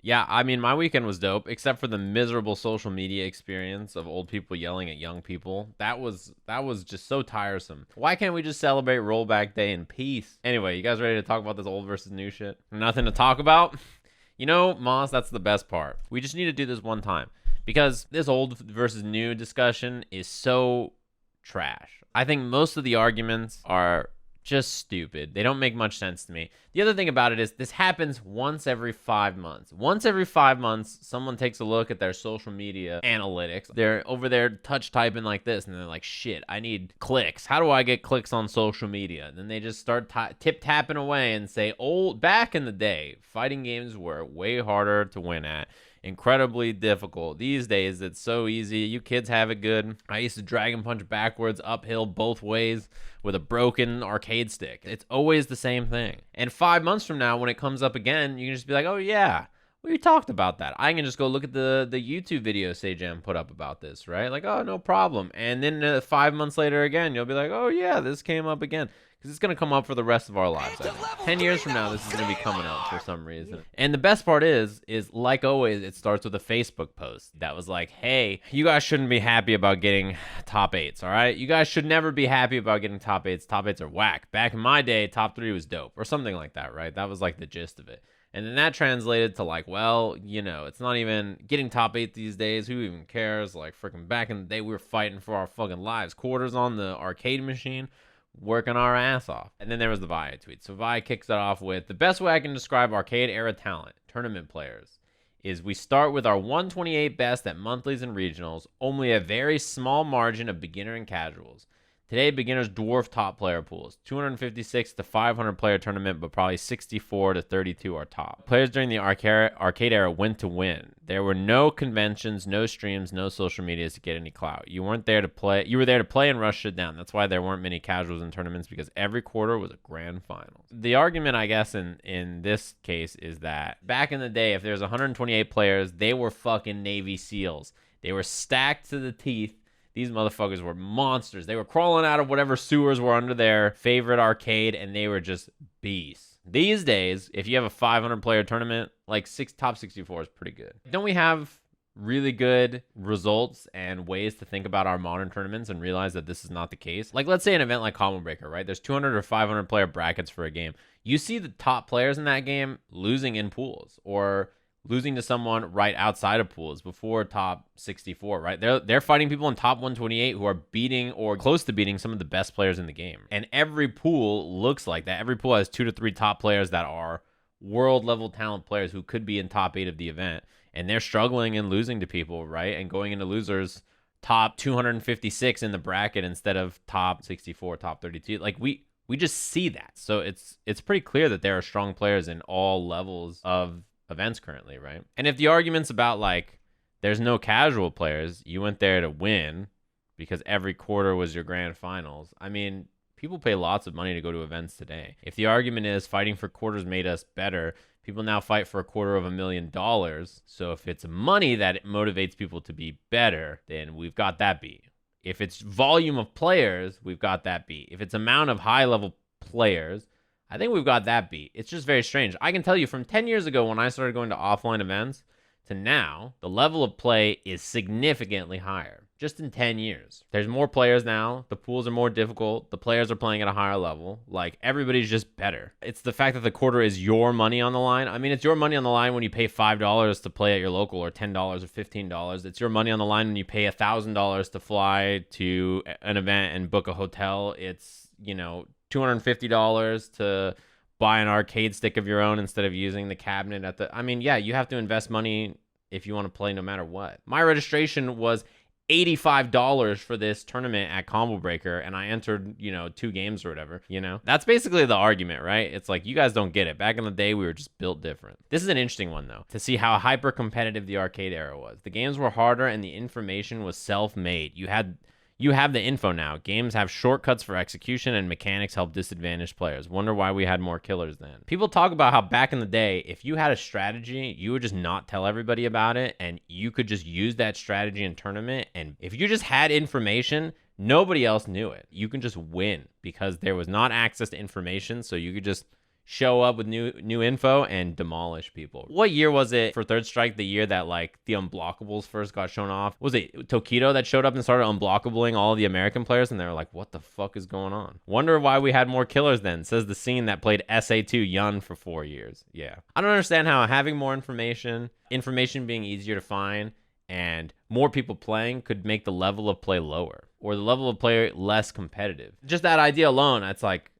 Yeah, I mean, my weekend was dope, except for the miserable social media experience of old people yelling at young people. That was just so tiresome. Why can't we just celebrate rollback day in peace? Anyway, you guys ready to talk about this old versus new shit? Nothing to talk about? You know, Moss, that's the best part. We just need to do this one time because this old versus new discussion is so trash. I think most of the arguments are just stupid. They don't make much sense to me. The other thing about it is this happens once every 5 months. Once every 5 months, someone takes a look at their social media analytics. They're over there touch typing like this, and they're like, shit, I need clicks. How do I get clicks on social media? And then they just start tip tapping away and say, back in the day, fighting games were way harder to win at. Incredibly difficult. These days, it's so easy. You kids have it good. I used to Dragon Punch backwards, uphill, both ways with a broken arcade stick. It's always the same thing. And 5 months from now, when it comes up again, you can just be like, oh yeah, we talked about that. I can just go look at the YouTube video Sajam put up about this, right? Like, oh, no problem. And then 5 months later again, you'll be like, oh yeah, this came up again. Because it's going to come up for the rest of our lives. 10 years from now, this is going to be coming up for some reason. And the best part is like always, it starts with a Facebook post that was like, hey, you guys shouldn't be happy about getting top 8s, all right? You guys should never be happy about getting top 8s. Top 8s are whack. Back in my day, top 3 was dope, or something like that, right? That was like the gist of it. And then that translated to like, well, you know, it's not even getting top 8 these days. Who even cares? Like, freaking back in the day, we were fighting for our fucking lives. Quarters on the arcade machine, working our ass off. And then there was the Vi tweet. So Vi kicks it off with, the best way I can describe arcade era talent, tournament players, is we start with our 128 best at monthlies and regionals, only a very small margin of beginner and casuals. Today, beginners dwarf top player pools. 256 to 500 player tournament, but probably 64 to 32 are top. Players during the arcade era went to win. There were no conventions, no streams, no social medias to get any clout. You weren't there to play. You were there to play and rush shit down. That's why there weren't many casuals in tournaments, because every quarter was a grand final. The argument, I guess, in this case is that back in the day, if there's 128 players, they were fucking Navy SEALs. They were stacked to the teeth. These motherfuckers were monsters. They were crawling out of whatever sewers were under their favorite arcade, and they were just beasts. These days, if you have a 500-player tournament, like top 64 is pretty good. Don't we have really good results and ways to think about our modern tournaments and realize that this is not the case? Like, let's say an event like Combo Breaker, right? There's 200 or 500-player brackets for a game. You see the top players in that game losing in pools, or losing to someone right outside of pools before top 64, right? They're fighting people in top 128 who are beating or close to beating some of the best players in the game. And every pool looks like that. Every pool has 2 to 3 top players that are world level talent players who could be in top 8 of the event. And they're struggling and losing to people, right? And going into losers top 256 in the bracket instead of top 64, top 32. Like we just see that. So it's pretty clear that there are strong players in all levels of events currently, right? And if the argument's about like there's no casual players, you went there to win because every quarter was your grand finals. I mean, people pay lots of money to go to events today. If the argument is fighting for quarters made us better, people now fight for $250,000. So if it's money that it motivates people to be better, then we've got that beat. If it's volume of players, we've got that beat. If it's amount of high level players, I think we've got that beat. It's just very strange. I can tell you from 10 years ago when I started going to offline events to now, the level of play is significantly higher. Just in 10 years. There's more players now. The pools are more difficult. The players are playing at a higher level. Like, everybody's just better. It's the fact that the quarter is your money on the line. I mean, it's your money on the line when you pay $5 to play at your local, or $10 or $15. It's your money on the line when you pay $1,000 to fly to an event and book a hotel. It's, you know, $250 to buy an arcade stick of your own instead of using the cabinet at the... I mean, yeah, you have to invest money if you want to play no matter what. My registration was $85 for this tournament at Combo Breaker, and I entered, 2 games or whatever, That's basically the argument, right? It's like, you guys don't get it. Back in the day, we were just built different. This is an interesting one, though, to see how hyper-competitive the arcade era was. The games were harder, and the information was self-made. You have the info now. Games have shortcuts for execution, and mechanics help disadvantaged players. Wonder why we had more killers then. People talk about how back in the day, if you had a strategy, you would just not tell everybody about it, and you could just use that strategy in tournament, and if you just had information, nobody else knew it. You can just win because there was not access to information, so you could just show up with new info and demolish people. What year was it for Third Strike? The year that like the unblockables first got shown off? Was it Tokido that showed up and started unblockabling all the American players? And they were like, what the fuck is going on? Wonder why we had more killers then, says the scene that played SA2 Yun for 4 years. Yeah. I don't understand how having more information being easier to find, and more people playing could make the level of play lower or the level of play less competitive. Just that idea alone, that's like,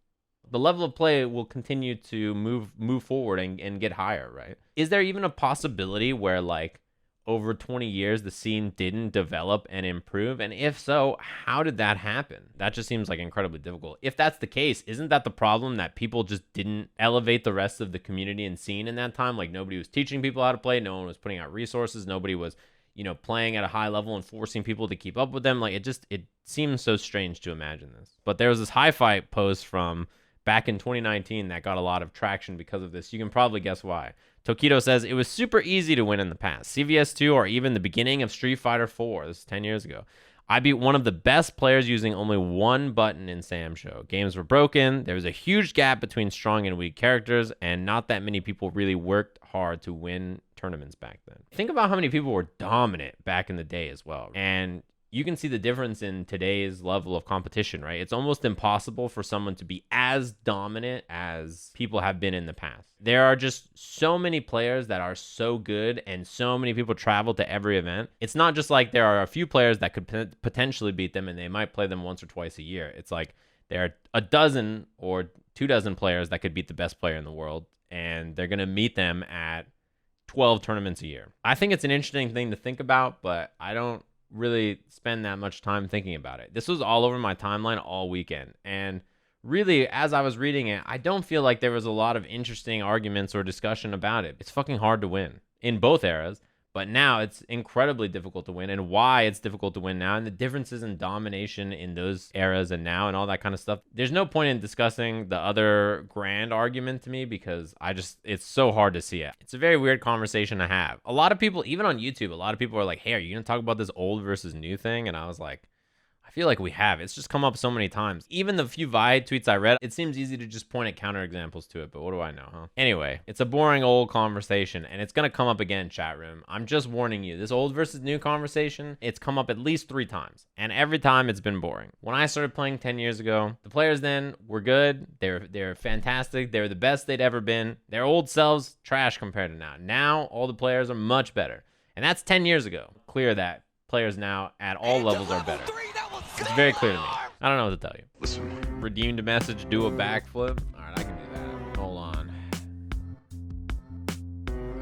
the level of play will continue to move forward and get higher, right? Is there even a possibility where like over 20 years the scene didn't develop and improve? And if so, how did that happen? That just seems like incredibly difficult. If that's the case, isn't that the problem, that people just didn't elevate the rest of the community and scene in that time? Like nobody was teaching people how to play, no one was putting out resources, nobody was, you know, playing at a high level and forcing people to keep up with them. Like it seems so strange to imagine this. But there was this Hi-Fi post from back in 2019 that got a lot of traction because of this. You can probably guess why. Tokido says, it was super easy to win in the past. CVS2 or even the beginning of Street Fighter 4. This is 10 years ago. I beat one of the best players using only one button in Sam Show. Games were broken. There was a huge gap between strong and weak characters, and not that many people really worked hard to win tournaments back then. Think about how many people were dominant back in the day as well. And you can see the difference in today's level of competition, right? It's almost impossible for someone to be as dominant as people have been in the past. There are just so many players that are so good, and so many people travel to every event. It's not just like there are a few players that could potentially beat them and they might play them once or twice a year. It's like there are a dozen or 24 players that could beat the best player in the world, and they're going to meet them at 12 tournaments a year. I think it's an interesting thing to think about, but I don't really spend that much time thinking about it. This was all over my timeline all weekend, and really, as I was reading it, I don't feel like there was a lot of interesting arguments or discussion about it. It's fucking hard to win in both eras, but now it's incredibly difficult to win, and why it's difficult to win now, and the differences in domination in those eras and now, and all that kind of stuff. There's no point in discussing the other grand argument to me, because it's so hard to see it. It's a very weird conversation to have. A lot of people, even on YouTube, a lot of people are like, hey, are you gonna talk about this old versus new thing? And I was like, I feel like we have. It's just come up so many times. Even the few Vi tweets I read, it seems easy to just point at counterexamples to it, but what do I know, huh? Anyway, it's a boring old conversation, and it's gonna come up again, chat room. I'm just warning you. This old versus new conversation, it's come up at least 3 times, and every time it's been boring. When I started playing 10 years ago, the players then were good. They're fantastic. They're the best they'd ever been. Their old selves, trash compared to now. Now, all the players are much better, and that's 10 years ago. Clear that players now at all levels are better. It's very clear to me. I don't know what to tell you. Listen. Redeemed a message, do a backflip. All right, I can do that. Hold on.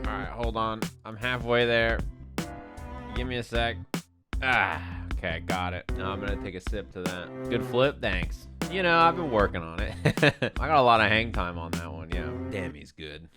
All right, hold on. I'm halfway there. Give me a sec. Okay, got it. Now I'm going to take a sip to that. Good flip, thanks. You know, I've been working on it. I got a lot of hang time on that one, yeah. Damn, he's good.